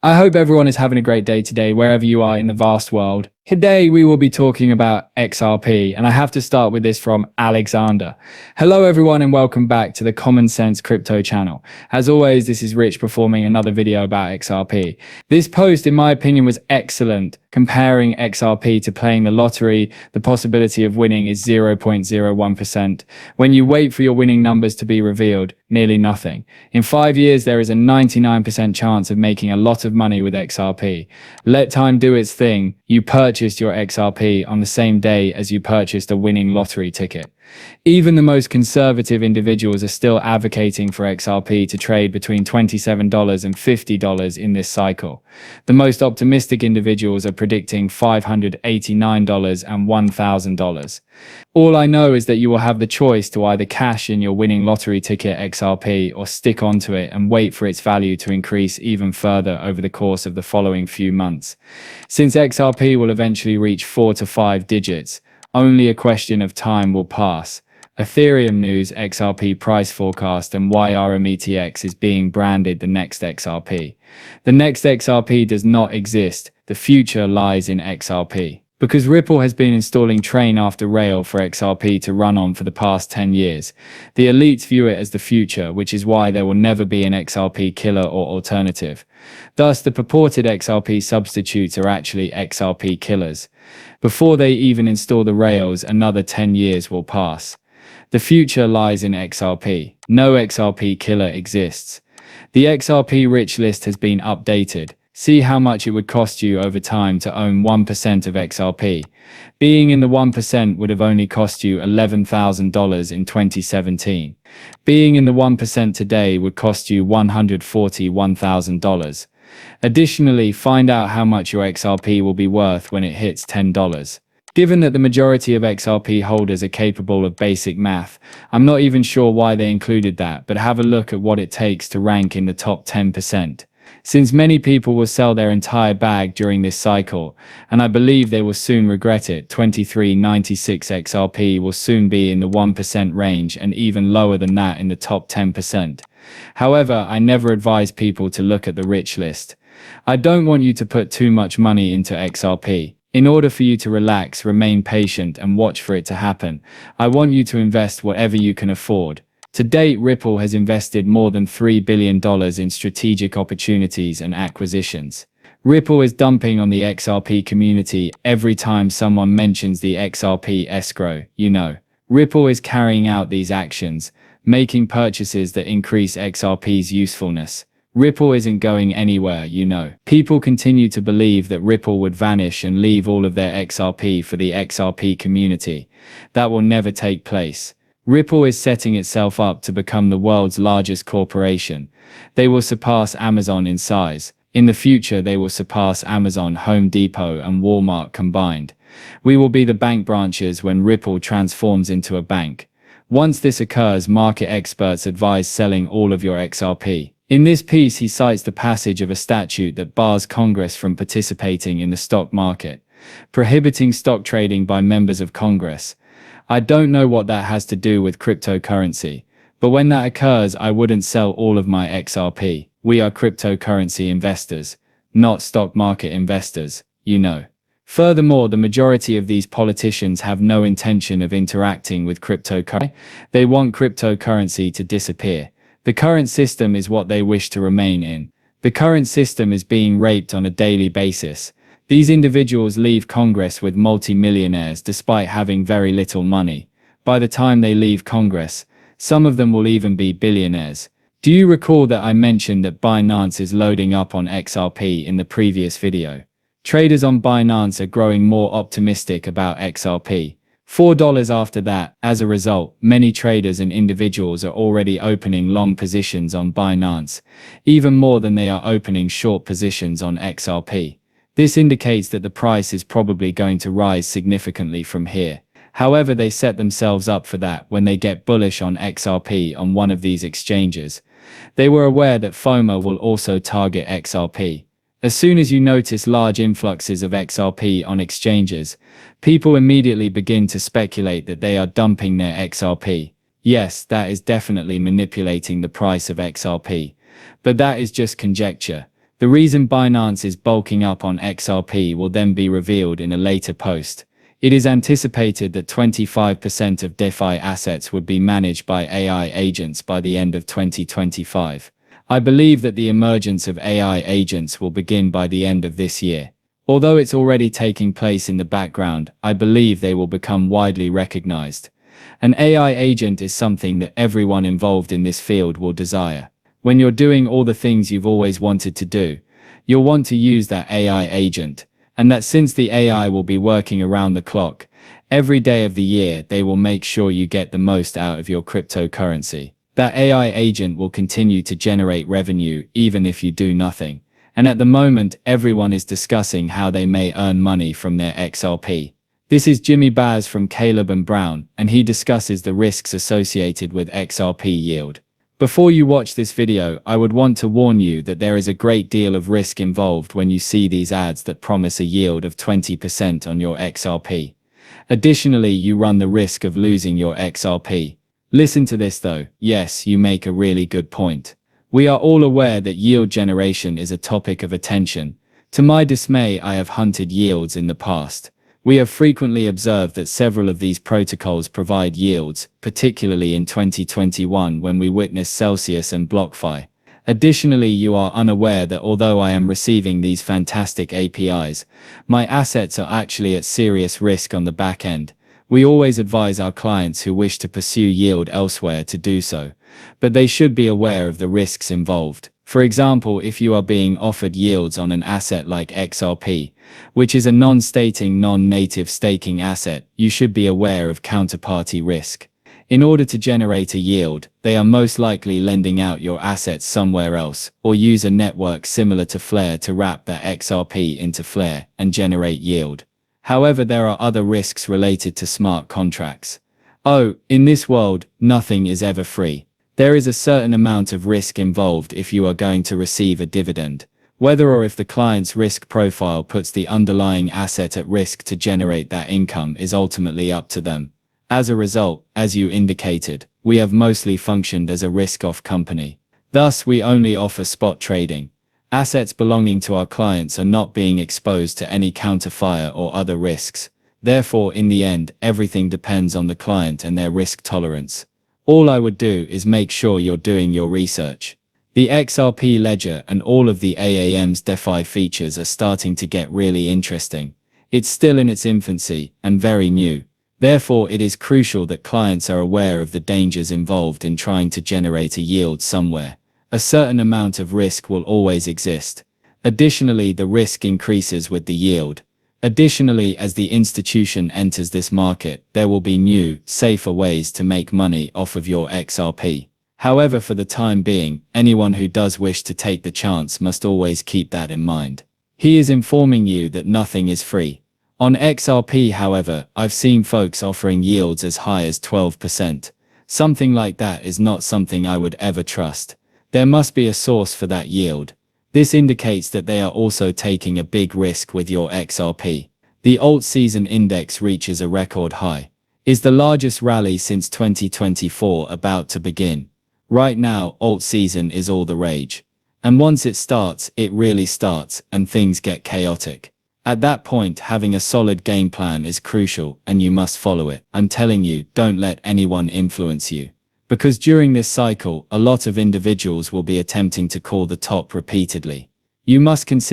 I hope everyone is having a great day today, wherever you are in the vast world. Today, we will be talking about XRP, and I have to start with this from Alexander. Hello, everyone, and welcome back to the Common Sense Crypto channel. As always, this is Rich performing another video about XRP. This post, in my opinion, was excellent. Comparing XRP to playing the lottery, the possibility of winning is 0.01%. When you wait for your winning numbers to be revealed, nearly nothing. In 5 years, there is a 99% chance of making a lot of money with XRP. Let time do its thing. You purchased your XRP on the same day as you purchased a winning lottery ticket. Even the most conservative individuals are still advocating for XRP to trade between $27 and $50 in this cycle. The most optimistic individuals are predicting $589 and $1,000. All I know is that you will have the choice to either cash in your winning lottery ticket XRP or stick onto it and wait for its value to increase even further over the course of the following few months. Since XRP will eventually reach 4 to 5 digits, only a question of time will pass. Ethereum news, XRP price forecast, and why RMETX is being branded the next XRP. The next XRP does not exist. The future lies in XRP. Because Ripple has been installing train after rail for XRP to run on for the past 10 years, the elites view it as the future, which is why there will never be an XRP killer or alternative. Thus, the purported XRP substitutes are actually XRP killers. Before they even install the rails, another 10 years will pass. The future lies in XRP. No XRP killer exists. The XRP rich list has been updated. See how much it would cost you over time to own 1% of XRP. Being in the 1% would have only cost you $11,000 in 2017. Being in the 1% today would cost you $141,000. Additionally, find out how much your XRP will be worth when it hits $10. Given that the majority of XRP holders are capable of basic math, I'm not even sure why they included that, but have a look at what it takes to rank in the top 10%. Since many people will sell their entire bag during this cycle, and I believe they will soon regret it, 2396 XRP will soon be in the 1% range and even lower than that in the top 10%. However, I never advise people to look at the rich list. I don't want you to put too much money into XRP. In order for you to relax, remain patient, and watch for it to happen, I want you to invest whatever you can afford. To date, Ripple has invested more than $3 billion in strategic opportunities and acquisitions. Ripple is dumping on the XRP community every time someone mentions the XRP escrow, Ripple is carrying out these actions, making purchases that increase XRP's usefulness. Ripple isn't going anywhere, People continue to believe that Ripple would vanish and leave all of their XRP for the XRP community. That will never take place. Ripple is setting itself up to become the world's largest corporation. They will surpass Amazon in size. In the future, they will surpass Amazon, Home Depot, and Walmart combined. We will be the bank branches when Ripple transforms into a bank. Once this occurs, market experts advise selling all of your XRP. In this piece, he cites the passage of a statute that bars Congress from participating in the stock market, prohibiting stock trading by members of Congress. I don't know what that has to do with cryptocurrency, but when that occurs, I wouldn't sell all of my XRP. We are cryptocurrency investors, not stock market investors, Furthermore, the majority of these politicians have no intention of interacting with cryptocurrency. They want cryptocurrency to disappear. The current system is what they wish to remain in. The current system is being raped on a daily basis. These individuals leave Congress with multi-millionaires despite having very little money. By the time they leave Congress, some of them will even be billionaires. Do you recall that I mentioned that Binance is loading up on XRP in the previous video? Traders on Binance are growing more optimistic about XRP. $4 after that. As a result, many traders and individuals are already opening long positions on Binance, even more than they are opening short positions on XRP. This indicates that the price is probably going to rise significantly from here. However, they set themselves up for that when they get bullish on XRP on one of these exchanges. They were aware that FOMO will also target XRP. As soon as you notice large influxes of XRP on exchanges, people immediately begin to speculate that they are dumping their XRP. Yes, that is definitely manipulating the price of XRP. But that is just conjecture. The reason Binance is bulking up on XRP will then be revealed in a later post. It is anticipated that 25% of DeFi assets would be managed by AI agents by the end of 2025. I believe that the emergence of AI agents will begin by the end of this year. Although it's already taking place in the background, I believe they will become widely recognized. An AI agent is something that everyone involved in this field will desire. When you're doing all the things you've always wanted to do, you'll want to use that AI agent. And that since the AI will be working around the clock, every day of the year, they will make sure you get the most out of your cryptocurrency. That AI agent will continue to generate revenue even if you do nothing. And at the moment, everyone is discussing how they may earn money from their XRP. This is Jimmy Baz from Caleb and Brown, and he discusses the risks associated with XRP yield. Before you watch this video, I would want to warn you that there is a great deal of risk involved when you see these ads that promise a yield of 20% on your XRP. Additionally, you run the risk of losing your XRP. Listen to this though. Yes, you make a really good point. We are all aware that yield generation is a topic of attention. To my dismay, I have hunted yields in the past. We have frequently observed that several of these protocols provide yields, particularly in 2021 when we witnessed Celsius and BlockFi. Additionally, you are unaware that although I am receiving these fantastic APIs, my assets are actually at serious risk on the back end. We always advise our clients who wish to pursue yield elsewhere to do so, but they should be aware of the risks involved. For example, if you are being offered yields on an asset like XRP, which is a non-stating, non-native staking asset, you should be aware of counterparty risk. In order to generate a yield, they are most likely lending out your assets somewhere else, or use a network similar to Flare to wrap that XRP into Flare and generate yield. However, there are other risks related to smart contracts. In this world, nothing is ever free. There is a certain amount of risk involved if you are going to receive a dividend. Whether or if the client's risk profile puts the underlying asset at risk to generate that income is ultimately up to them. As a result, as you indicated, we have mostly functioned as a risk-off company. Thus, we only offer spot trading. Assets belonging to our clients are not being exposed to any counterfire or other risks. Therefore, in the end, everything depends on the client and their risk tolerance. All I would do is make sure you're doing your research. The XRP ledger and all of the AAM's DeFi features are starting to get really interesting. It's still in its infancy and very new. Therefore, it is crucial that clients are aware of the dangers involved in trying to generate a yield somewhere. A certain amount of risk will always exist. Additionally, the risk increases with the yield. Additionally, as the institution enters this market, there will be new, safer ways to make money off of your XRP. However, for the time being, anyone who does wish to take the chance must always keep that in mind. He is informing you that nothing is free. On XRP, however, I've seen folks offering yields as high as 12%. Something like that is not something I would ever trust. There must be a source for that yield. This indicates that they are also taking a big risk with your XRP. The alt season index reaches a record high. Is the largest rally since 2024 about to begin? Right now, alt season is all the rage. And once it starts, it really starts, and things get chaotic. At that point, having a solid game plan is crucial, and you must follow it. I'm telling you, don't let anyone influence you. Because during this cycle, a lot of individuals will be attempting to call the top repeatedly. You must consider